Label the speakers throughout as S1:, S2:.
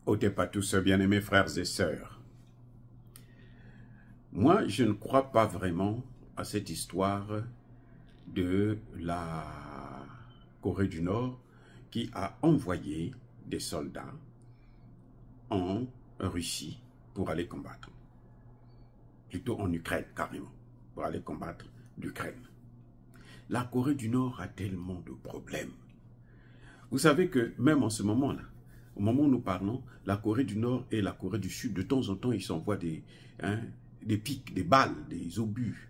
S1: Otep à tous, bien-aimés frères et sœurs. Moi, je ne crois pas vraiment à cette histoire de la Corée du Nord qui a envoyé des soldats en Russie pour aller combattre. Plutôt en Ukraine, carrément, pour aller combattre l'Ukraine. La Corée du Nord a tellement de problèmes. Vous savez que même en ce moment-là, au moment où nous parlons, la Corée du Nord et la Corée du Sud, de temps en temps, ils s'envoient des pics, des balles, des obus.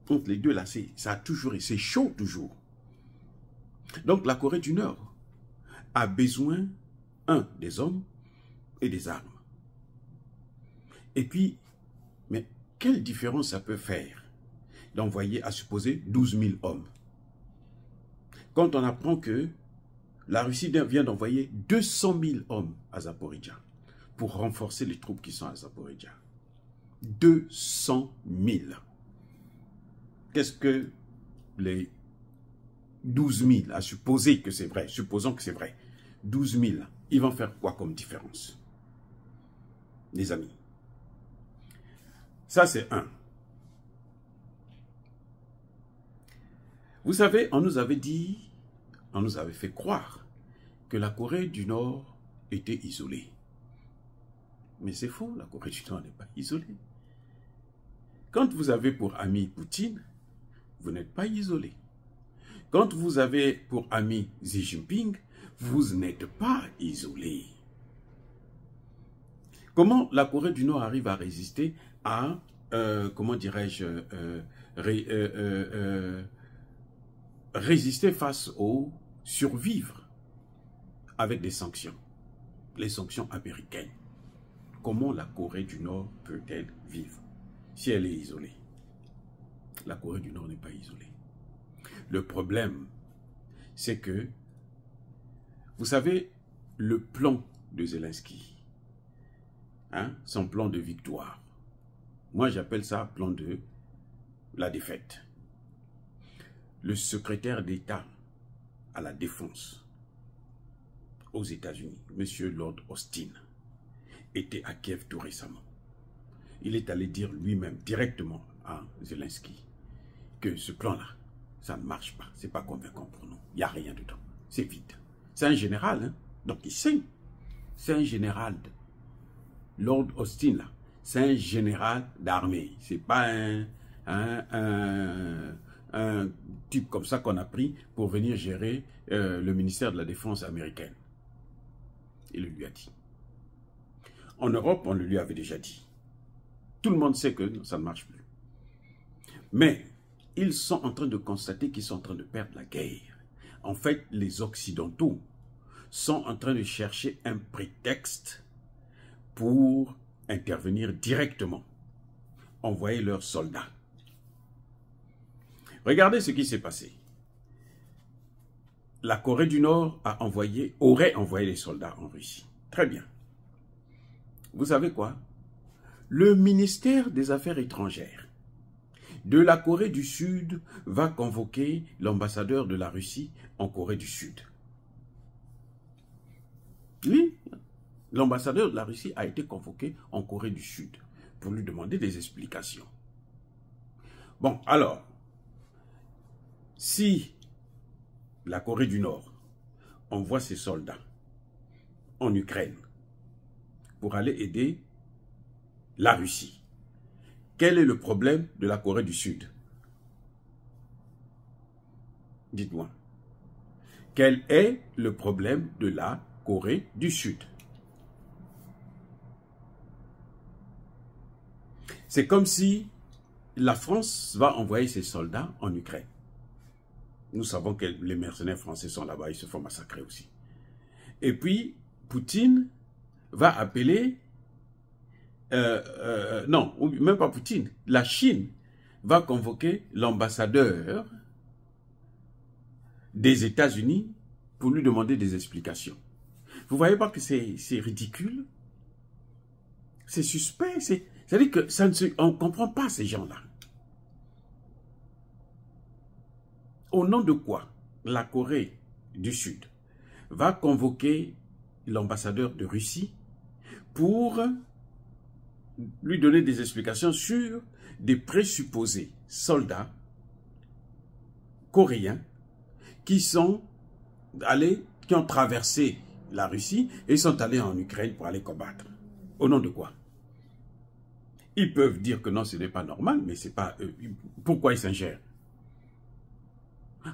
S1: Entre les deux, là, ça a toujours, c'est chaud toujours. Donc la Corée du Nord a besoin, des hommes et des armes. Et puis, mais quelle différence ça peut faire d'envoyer, à supposer, 12 000 hommes? Quand on apprend que la Russie vient d'envoyer 200 000 hommes à Zaporizhzhia pour renforcer les troupes qui sont à Zaporizhzhia. 200 000. Qu'est-ce que les 12 000, à supposer que c'est vrai, supposons que c'est vrai, 12 000, ils vont faire quoi comme différence? Les amis. Ça, c'est un. Vous savez, on nous avait dit, on nous avait fait croire que la Corée du Nord était isolée. Mais c'est faux, la Corée du Nord n'est pas isolée. Quand vous avez pour ami Poutine, vous n'êtes pas isolé. Quand vous avez pour ami Xi Jinping, vous n'êtes pas isolé. Comment la Corée du Nord arrive à résister à, comment dirais-je, résister face au survivre avec des sanctions, les sanctions américaines? Comment la Corée du Nord peut-elle vivre si elle est isolée? La Corée du Nord n'est pas isolée. Le problème, c'est que, vous savez, le plan de Zelensky, son plan de victoire, moi j'appelle ça plan de la défaite. Le secrétaire d'État à la défense aux États-Unis, M. Lord Austin, était à Kiev tout récemment. Il est allé dire lui-même directement à Zelensky que ce plan-là, ça ne marche pas, c'est pas convaincant pour nous, il n'y a rien dedans, c'est vide. C'est un général, hein? Donc il sait, c'est un général. Lord Austin, là, c'est un général d'armée, c'est pas un type comme ça qu'on a pris pour venir gérer le ministère de la Défense américaine. Il le lui a dit. En Europe, on le lui avait déjà dit. Tout le monde sait que ça ne marche plus. Mais ils sont en train de constater qu'ils sont en train de perdre la guerre. En fait, les Occidentaux sont en train de chercher un prétexte pour intervenir directement, envoyer leurs soldats. Regardez ce qui s'est passé. La Corée du Nord aurait envoyé les soldats en Russie. Très bien. Vous savez quoi? Le ministère des Affaires étrangères de la Corée du Sud va convoquer l'ambassadeur de la Russie en Corée du Sud. Oui, l'ambassadeur de la Russie a été convoqué en Corée du Sud pour lui demander des explications. Bon, alors, si la Corée du Nord envoie ses soldats en Ukraine pour aller aider la Russie, quel est le problème de la Corée du Sud? Dites-moi. Quel est le problème de la Corée du Sud? C'est comme si la France va envoyer ses soldats en Ukraine. Nous savons que les mercenaires français sont là-bas, ils se font massacrer aussi. Et puis, Poutine va appeler... non, même pas Poutine. La Chine va convoquer l'ambassadeur des États-Unis pour lui demander des explications. Vous voyez pas que c'est ridicule? C'est suspect. C'est-à-dire que on ne comprend pas ces gens-là. Au nom de quoi la Corée du Sud va convoquer l'ambassadeur de Russie pour lui donner des explications sur des présupposés soldats coréens qui sont allés, qui ont traversé la Russie et sont allés en Ukraine pour aller combattre. Au nom de quoi? Ils peuvent dire que non, ce n'est pas normal, mais c'est pas pourquoi ils s'ingèrent?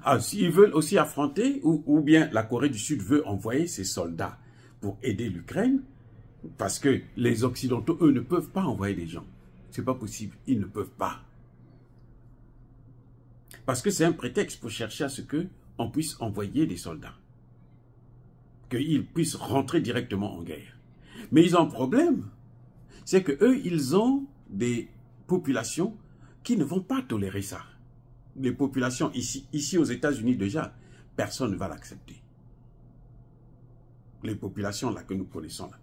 S1: Ah, s'ils veulent aussi affronter, ou bien la Corée du Sud veut envoyer ses soldats pour aider l'Ukraine, parce que les Occidentaux, eux, ne peuvent pas envoyer des gens. C'est pas possible, ils ne peuvent pas. Parce que c'est un prétexte pour chercher à ce qu'on puisse envoyer des soldats. Qu'ils puissent rentrer directement en guerre. Mais ils ont un problème. C'est que eux, ils ont des populations qui ne vont pas tolérer ça. Les populations ici aux États-Unis déjà, personne ne va l'accepter. Les populations là que nous connaissons là,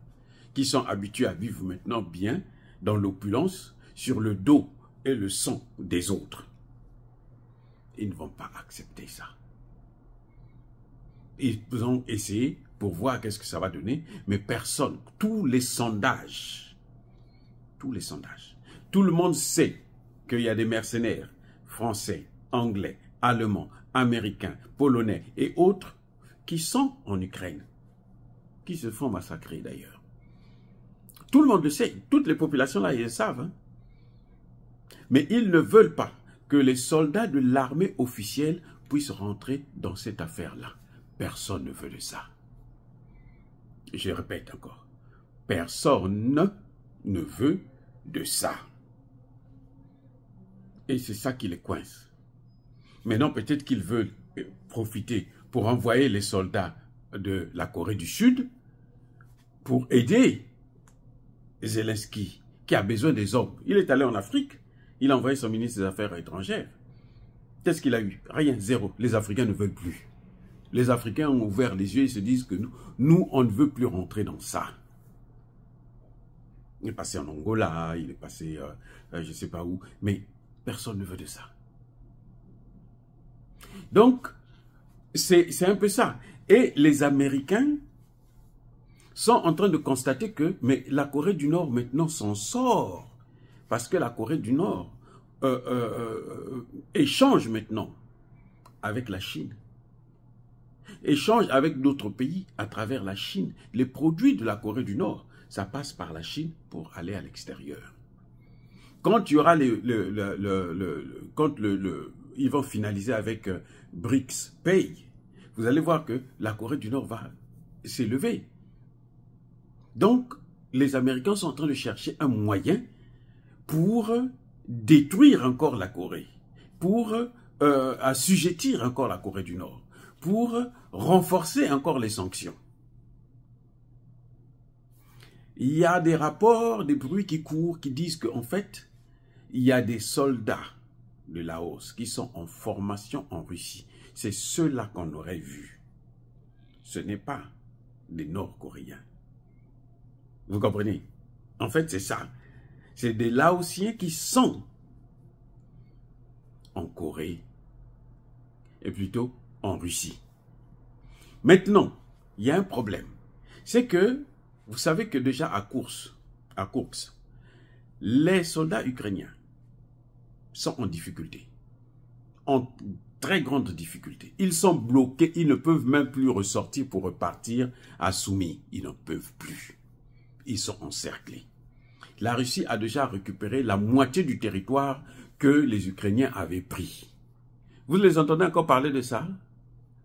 S1: qui sont habituées à vivre maintenant bien dans l'opulence, sur le dos et le sang des autres. Ils ne vont pas accepter ça. Ils ont essayé pour voir qu'est-ce que ça va donner, mais personne, tous les sondages, tout le monde sait qu'il y a des mercenaires français, anglais, allemands, américains, polonais et autres qui sont en Ukraine, qui se font massacrer d'ailleurs. Tout le monde le sait, toutes les populations là, ils le savent. Hein? Mais ils ne veulent pas que les soldats de l'armée officielle puissent rentrer dans cette affaire-là. Personne ne veut de ça. Je répète encore, personne ne veut de ça. Et c'est ça qui les coince. Maintenant, peut-être qu'ils veulent profiter pour envoyer les soldats de la Corée du Sud pour aider Zelensky, qui a besoin des hommes. Il est allé en Afrique, il a envoyé son ministre des Affaires étrangères. Qu'est-ce qu'il a eu? Rien, zéro. Les Africains ne veulent plus. Les Africains ont ouvert les yeux et se disent que nous, on ne veut plus rentrer dans ça. Il est passé en Angola, il est passé, je ne sais pas où, mais personne ne veut de ça. Donc, c'est un peu ça. Et les Américains sont en train de constater que mais la Corée du Nord maintenant s'en sort. Parce que la Corée du Nord échange maintenant avec la Chine. Échange avec d'autres pays à travers la Chine. Les produits de la Corée du Nord, ça passe par la Chine pour aller à l'extérieur. Quand il y aura ils vont finaliser avec BRICS Pay, vous allez voir que la Corée du Nord va s'élever. Donc, les Américains sont en train de chercher un moyen pour détruire encore la Corée, pour assujettir encore la Corée du Nord, pour renforcer encore les sanctions. Il y a des rapports, des bruits qui courent, qui disent qu'en fait, il y a des soldats de Laos qui sont en formation en Russie. C'est ceux-là qu'on aurait vus. Ce n'est pas des Nord-Coréens. Vous comprenez? En fait, c'est ça. C'est des Laotiens qui sont en Corée et plutôt en Russie. Maintenant, il y a un problème. C'est que, vous savez que déjà à Koursk, les soldats ukrainiens sont en difficulté. En très grande difficulté. Ils sont bloqués, ils ne peuvent même plus ressortir pour repartir à Soumy. Ils n'en peuvent plus. Ils sont encerclés. La Russie a déjà récupéré la moitié du territoire que les Ukrainiens avaient pris. Vous les entendez encore parler de ça?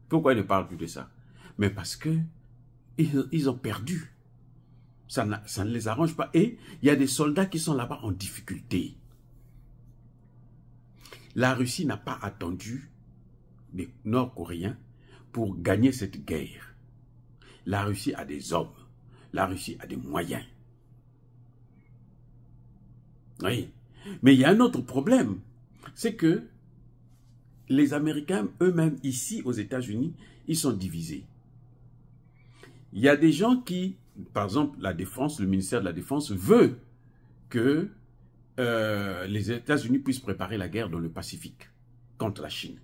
S1: Pourquoi ils ne parlent plus de ça? Mais parce que ils ont perdu. Ça ne les arrange pas. Et il y a des soldats qui sont là-bas en difficulté. La Russie n'a pas attendu les Nord-Coréens pour gagner cette guerre. La Russie a des hommes. La Russie a des moyens. Oui. Mais il y a un autre problème. C'est que les Américains, eux-mêmes, ici aux États-Unis, ils sont divisés. Il y a des gens qui, par exemple, la Défense, le ministère de la Défense veut que les États-Unis puissent préparer la guerre dans le Pacifique contre la Chine.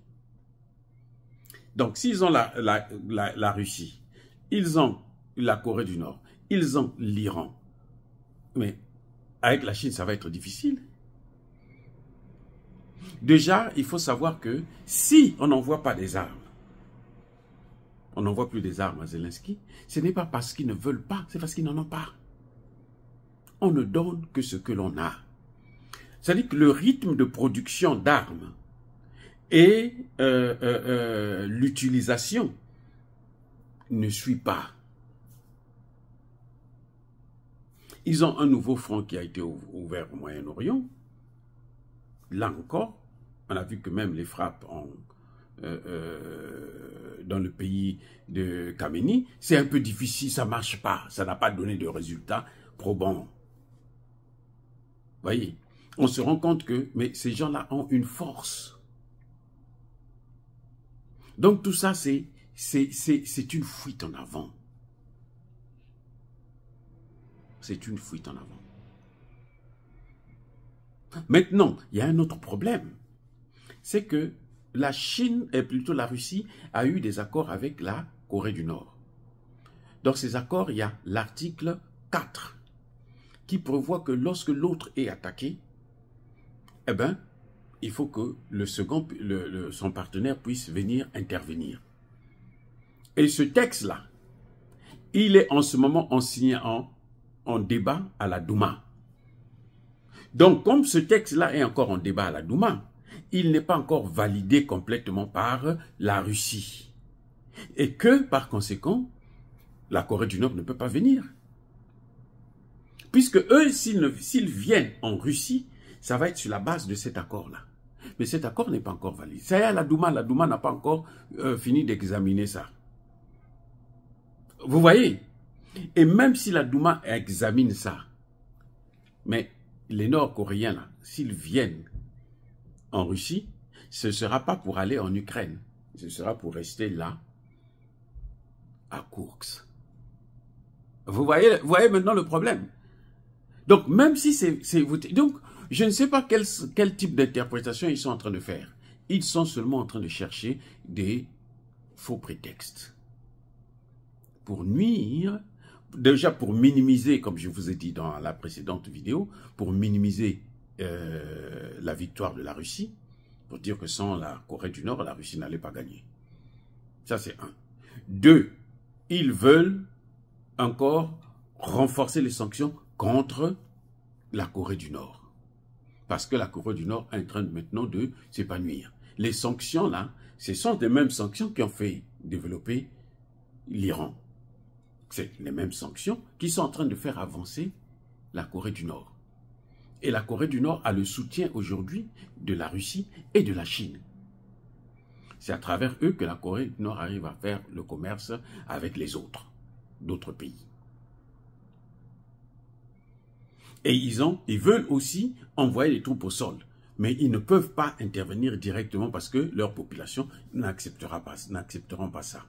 S1: Donc, s'ils ont la Russie, ils ont la Corée du Nord, ils ont l'Iran. Mais avec la Chine, ça va être difficile. Déjà, il faut savoir que si on n'envoie pas des armes, on n'envoie plus des armes à Zelensky, ce n'est pas parce qu'ils ne veulent pas, c'est parce qu'ils n'en ont pas. On ne donne que ce que l'on a. C'est-à-dire que le rythme de production d'armes et l'utilisation ne suit pas. Ils ont un nouveau front qui a été ouvert au Moyen-Orient. Là encore, on a vu que même les frappes dans le pays de Khamenei, c'est un peu difficile, ça ne marche pas, ça n'a pas donné de résultats probants. Vous voyez, on se rend compte que mais ces gens-là ont une force. Donc tout ça, c'est une fuite en avant. C'est une fuite en avant. Maintenant, il y a un autre problème. C'est que la Chine, et plutôt la Russie, a eu des accords avec la Corée du Nord. Dans ces accords, il y a l'article 4 qui prévoit que lorsque l'autre est attaqué, eh ben, il faut que son partenaire puisse venir intervenir. Et ce texte-là, il est en ce moment en débat à la Douma. Donc, comme ce texte-là est encore en débat à la Douma, il n'est pas encore validé complètement par la Russie. Et que, par conséquent, la Corée du Nord ne peut pas venir. Puisque eux, s'ils viennent en Russie, ça va être sur la base de cet accord-là. Mais cet accord n'est pas encore validé. Ça y est, à la Douma n'a pas encore fini d'examiner ça. Vous voyez? Et même si la Douma examine ça, mais les Nord-Coréens, là, s'ils viennent en Russie, ce ne sera pas pour aller en Ukraine. Ce sera pour rester là, à Koursk. Vous voyez maintenant le problème. Donc, même si c'est voté... Donc, je ne sais pas quel type d'interprétation ils sont en train de faire. Ils sont seulement en train de chercher des faux prétextes. Pour nuire, déjà pour minimiser, comme je vous ai dit dans la précédente vidéo, pour minimiser la victoire de la Russie, pour dire que sans la Corée du Nord, la Russie n'allait pas gagner. Ça, c'est un. Deux, ils veulent encore renforcer les sanctions contre la Corée du Nord. Parce que la Corée du Nord est en train maintenant de s'épanouir. Les sanctions, là, ce sont les mêmes sanctions qui ont fait développer l'Iran. C'est les mêmes sanctions qui sont en train de faire avancer la Corée du Nord. Et la Corée du Nord a le soutien aujourd'hui de la Russie et de la Chine. C'est à travers eux que la Corée du Nord arrive à faire le commerce avec les autres, d'autres pays. Et ils veulent aussi envoyer les troupes au sol. Mais ils ne peuvent pas intervenir directement parce que leur population n'accepteront pas ça.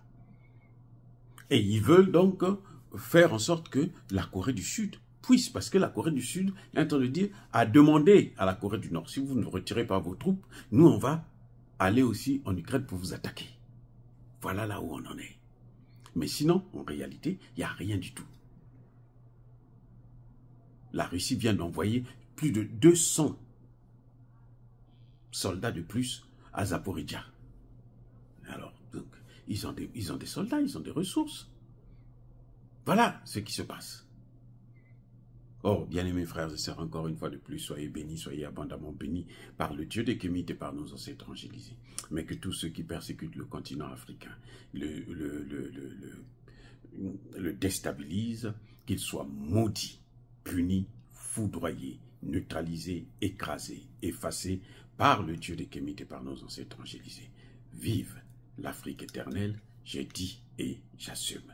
S1: Et ils veulent donc faire en sorte que la Corée du Sud puisse, parce que la Corée du Sud est en train de dire, a demandé à la Corée du Nord, si vous ne retirez pas vos troupes, nous on va aller aussi en Ukraine pour vous attaquer. Voilà là où on en est. Mais sinon, en réalité, il n'y a rien du tout. La Russie vient d'envoyer plus de 200 soldats de plus à Zaporizhzhia. Alors, donc, ils ont des soldats, ils ont des ressources. Voilà ce qui se passe. Oh, bien-aimés frères et sœurs, encore une fois de plus, soyez bénis, soyez abondamment bénis par le Dieu des Kémites et par nos ancêtres évangélisés. Mais que tous ceux qui persécutent le continent africain le déstabilisent, qu'ils soient maudits, punis, foudroyés, neutralisés, écrasés, effacés par le Dieu des Kémites et par nos ancêtres évangélisés. Vive l'Afrique éternelle, j'ai dit et j'assume.